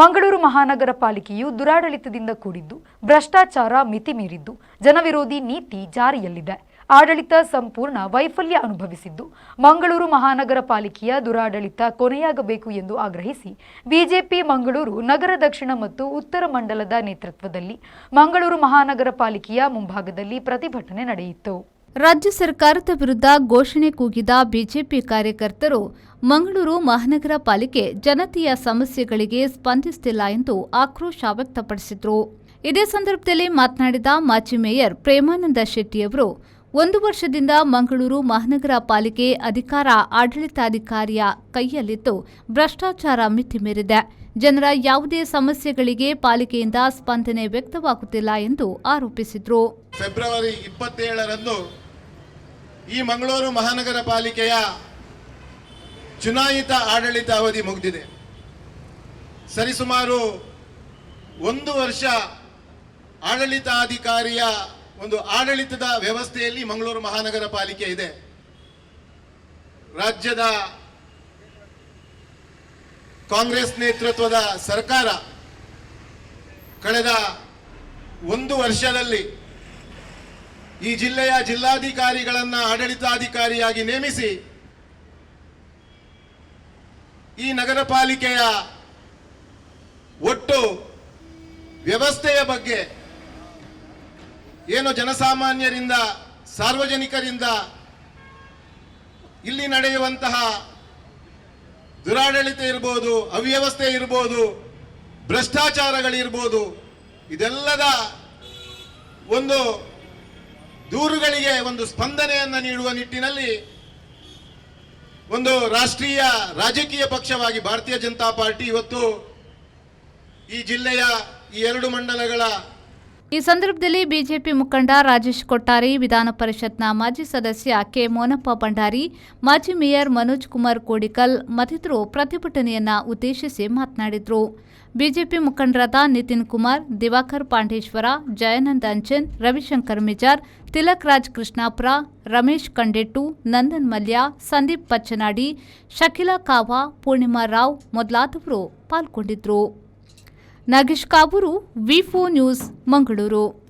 ಮಂಗಳೂರು ಮಹಾನಗರ ಪಾಲಿಕೆಯು ದುರಾಡಳಿತದಿಂದ ಕೂಡಿದ್ದು, ಭ್ರಷ್ಟಾಚಾರ ಮಿತಿ ಮೀರಿದ್ದು, ಜನವಿರೋಧಿ ನೀತಿ ಜಾರಿಯಲ್ಲಿದೆ. ಆಡಳಿತ ಸಂಪೂರ್ಣ ವೈಫಲ್ಯ ಅನುಭವಿಸಿದ್ದು, ಮಂಗಳೂರು ಮಹಾನಗರ ಪಾಲಿಕೆಯ ದುರಾಡಳಿತ ಕೊನೆಯಾಗಬೇಕು ಎಂದು ಆಗ್ರಹಿಸಿ ಬಿಜೆಪಿ ಮಂಗಳೂರು ನಗರ ದಕ್ಷಿಣ ಮತ್ತು ಉತ್ತರ ಮಂಡಲದ ನೇತೃತ್ವದಲ್ಲಿ ಮಂಗಳೂರು ಮಹಾನಗರ ಪಾಲಿಕೆಯ ಮುಂಭಾಗದಲ್ಲಿ ಪ್ರತಿಭಟನೆ ನಡೆಯಿತು. ರಾಜ್ಯ ಸರ್ಕಾರದ ವಿರುದ್ಧ ಘೋಷಣೆ ಕೂಗಿದ ಬಿಜೆಪಿ ಕಾರ್ಯಕರ್ತರು ಮಂಗಳೂರು ಮಹಾನಗರ ಪಾಲಿಕೆ ಜನತೆಯ ಸಮಸ್ಯೆಗಳಿಗೆ ಸ್ಪಂದಿಸುತ್ತಿಲ್ಲ ಎಂದು ಆಕ್ರೋಶ ವ್ಯಕ್ತಪಡಿಸಿದರು. ಇದೇ ಸಂದರ್ಭದಲ್ಲಿ ಮಾತನಾಡಿದ ಮಾಜಿ ಮೇಯರ್ ಪ್ರೇಮಾನಂದ ಶೆಟ್ಟಿಯವರು, 1 ವರ್ಷದಿಂದ ಮಂಗಳೂರು ಮಹಾನಗರ ಪಾಲಿಕೆ ಅಧಿಕಾರ ಆಡಳಿತಾಧಿಕಾರಿಯ ಕೈಯಲ್ಲಿದ್ದು ಭ್ರಷ್ಟಾಚಾರ ಮಿತಿ ಮೀರಿದೆ. ಜನರ ಯಾವುದೇ ಸಮಸ್ಯೆಗಳಿಗೆ ಪಾಲಿಕೆಯಿಂದ ಸ್ಪಂದನೆ ವ್ಯಕ್ತವಾಗುತ್ತಿಲ್ಲ ಎಂದು ಆರೋಪಿಸಿದರು. ಫೆಬ್ರವರಿ 27ರಂದು ಈ ಮಂಗಳೂರು ಮಹಾನಗರ ಪಾಲಿಕೆಯ ಚುನಾಯಿತ ಆಡಳಿತ ಅವಧಿ ಮುಗಿದಿದೆ. ಸರಿಸುಮಾರು 1 ವರ್ಷ ಆಡಳಿತಾಧಿಕಾರಿಯ ಒಂದು ಆಡಳಿತದ ವ್ಯವಸ್ಥೆಯಲ್ಲಿ ಮಂಗಳೂರು ಮಹಾನಗರ ಪಾಲಿಕೆ ಇದೆ. ರಾಜ್ಯದ ಕಾಂಗ್ರೆಸ್ ನೇತೃತ್ವದ ಸರ್ಕಾರ ಕಳೆದ 1 ವರ್ಷದಲ್ಲಿ ಈ ಜಿಲ್ಲೆಯ ಜಿಲ್ಲಾಧಿಕಾರಿಗಳನ್ನು ಆಡಳಿತಾಧಿಕಾರಿಯಾಗಿ ನೇಮಿಸಿ ಈ ನಗರ ಪಾಲಿಕೆಯ ಒಟ್ಟು ವ್ಯವಸ್ಥೆಯ ಬಗ್ಗೆ ಏನು ಜನಸಾಮಾನ್ಯರಿಂದ ಸಾರ್ವಜನಿಕರಿಂದ ಇಲ್ಲಿ ನಡೆಯುವಂತಹ ದುರಾಡಳಿತ ಇರ್ಬೋದು, ಅವ್ಯವಸ್ಥೆ ಇರ್ಬೋದು, ಭ್ರಷ್ಟಾಚಾರಗಳಿರ್ಬೋದು, ಇದೆಲ್ಲದ ಒಂದು ದೂರುಗಳಿಗೆ ಒಂದು ಸ್ಪಂದನೆಯನ್ನು ನೀಡುವ ನಿಟ್ಟಿನಲ್ಲಿ ಒಂದು ರಾಷ್ಟ್ರೀಯ ರಾಜಕೀಯ ಪಕ್ಷವಾಗಿ ಭಾರತೀಯ ಜನತಾ ಪಾರ್ಟಿ ಇವತ್ತು ಈ ಜಿಲ್ಲೆಯ ಈ 2 ಮಂಡಲಗಳ ಈ ಸಂದರ್ಭದಲ್ಲಿ ಬಿಜೆಪಿ ಮುಖಂಡ ರಾಜೇಶ್ ಕೊಟ್ಟಾರಿ, ವಿಧಾನ ಪರಿಷತ್ನ ಮಾಜಿ ಸದಸ್ಯ ಕೆ ಮೋನಪ್ಪ ಭಂಡಾರಿ, ಮಾಜಿ ಮೇಯರ್ ಮನೋಜ್ ಕುಮಾರ್ ಕೋಡಿಕಲ್ ಮತ್ತಿತರರು ಪ್ರತಿಭಟನೆಯನ್ನ ಉದ್ದೇಶಿಸಿ ಮಾತನಾಡಿದರು. ಬಿಜೆಪಿ ಮುಖಂಡರಾದ ನಿತಿನ್ ಕುಮಾರ್, ದಿವಾಕರ್ ಪಾಂಡೇಶ್ವರ, ಜಯಾನಂದ್ ಅಂಚನ್, ರವಿಶಂಕರ್ ಮಿಜಾರ್, ತಿಲಕ್ ರಾಜ್ ಕೃಷ್ಣಾಪುರ, ರಮೇಶ್ ಕಂಡೆಟ್ಟು, ನಂದನ್ ಮಲ್ಯ, ಸಂದೀಪ್ ಪಚ್ಚನಾಡಿ, ಶಕಿಲಾ ಕಾವಾ, ಪೂರ್ಣಿಮಾ ರಾವ್ ಮೊದಲಾದವರು ಪಾಲ್ಗೊಂಡಿದ್ದರು. ನಾಗೇಶ್ ಕಾಬೂರು, ವಿ4 ನ್ಯೂಸ್, ಮಂಗಳೂರು.